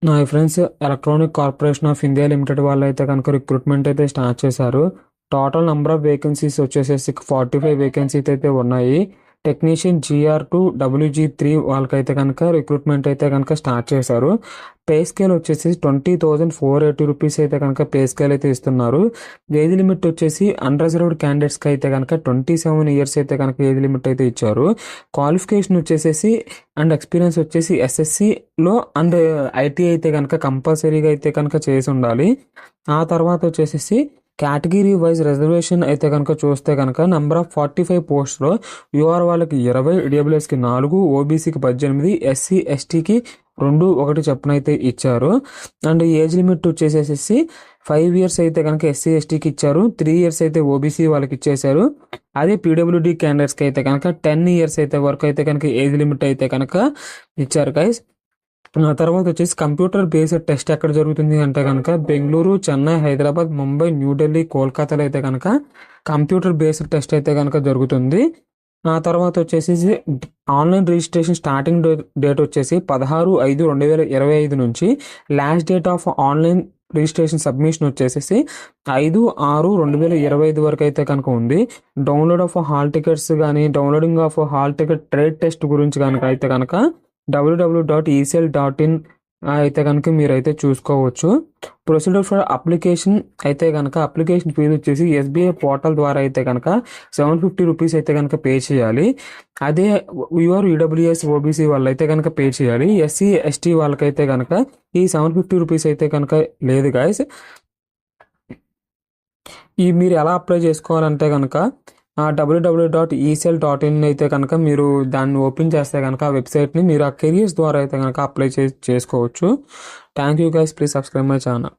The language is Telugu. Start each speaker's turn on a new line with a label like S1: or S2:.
S1: నా friends, electronic corporation of India limited వాళ్ళు అయితే కనుక రిక్రూట్మెంట్ అయితే స్టార్ట్ చేశారు. టోటల్ నెంబర్ ఆఫ్ వేకెన్సీస్ వచ్చేసేసి 45 వేకెన్సీస్ అయితే ఉన్నాయి. టెక్నీషియన్ GR2 WG3 వాళ్ళకైతే కనుక రిక్రూట్మెంట్ అయితే కనుక స్టార్ట్ చేశారు. పే స్కేల్ వచ్చేసి 20,480 రూపీస్ అయితే కనుక పే స్కేల్ అయితే ఇస్తున్నారు. ఏజ్ లిమిట్ వచ్చేసి అన్రిజర్వ్డ్ క్యాండిడేట్స్కి అయితే కనుక 27 ఇయర్స్ అయితే కనుక ఏజ్ లిమిట్ అయితే ఇచ్చారు. క్వాలిఫికేషన్ వచ్చేసేసి అండ్ ఎక్స్పీరియన్స్ వచ్చేసి SSCలో అండ్ ITI అయితే కనుక కంపల్సరీగా అయితే కనుక చేసి ఉండాలి. ఆ తర్వాత వచ్చేసేసి కేటగిరీ వైజ్ రిజర్వేషన్ అయితే కనుక చూస్తే కనుక నెంబర్ ఆఫ్ 45 పోస్ట్లో UR వాళ్ళకి 20, EWSకి 4, OBCకి 18, SC STకి 2, 1 చొప్పున అయితే ఇచ్చారు. అండ్ ఏజ్ లిమిట్ వచ్చేసేసి 5 ఇయర్స్ అయితే కనుక SC STకి ఇచ్చారు. 3 ఇయర్స్ అయితే OBC వాళ్ళకి ఇచ్చేశారు. అదే PWD క్యాండిడేట్స్కి అయితే కనుక 10 ఇయర్స్ అయితే వరకు అయితే కనుక ఏజ్ లిమిట్ అయితే కనుక ఇచ్చారు గైస్. ఆ తర్వాత వచ్చేసి కంప్యూటర్ బేస్డ్ టెస్ట్ ఎక్కడ జరుగుతుంది అంటే కనుక బెంగళూరు, చెన్నై, హైదరాబాద్, ముంబై, న్యూఢిల్లీ, కోల్కతాలో అయితే కనుక కంప్యూటర్ బేస్డ్ టెస్ట్ అయితే కనుక జరుగుతుంది. ఆ తర్వాత వచ్చేసి ఆన్లైన్ రిజిస్ట్రేషన్ స్టార్టింగ్ డేట్ వచ్చేసి 16/5/2025 నుంచి last date of online registration submission వచ్చేసేసి 5/6/2025 వరకు అయితే కనుక ఉంది. డౌన్లోడ్ ఆఫ్ హాల్ టికెట్స్ కానీ downloading of hall ticket trade test గురించి కనుక అయితే కనుక www.ecl.in అయితే కనుక మీరైతే చూసుకోవచ్చు. ప్రొసీడర్ ఫర్ అప్లికేషన్ అయితే కనుక అప్లికేషన్ ఫీజు వచ్చేసి SBI పోర్టల్ ద్వారా అయితే కనుక 750 రూపీస్ అయితే కనుక పే చేయాలి. అదే UR EWS OBC వాళ్ళు అయితే కనుక పే చేయాలి. SC ST వాళ్ళకైతే కనుక ఈ 750 రూపీస్ అయితే కనుక లేదు గాయస్. ఈ మీరు ఎలా అప్లై చేసుకోవాలంటే కనుక www.ecl.in అయితే కనుక మీరు దాన్ని ఓపెన్ చేస్తే కనుక ఆ వెబ్సైట్ని మీరు ఆ కెరియర్స్ ద్వారా అయితే కనుక అప్లై చేసుకోవచ్చు. Thank you guys, please subscribe my channel.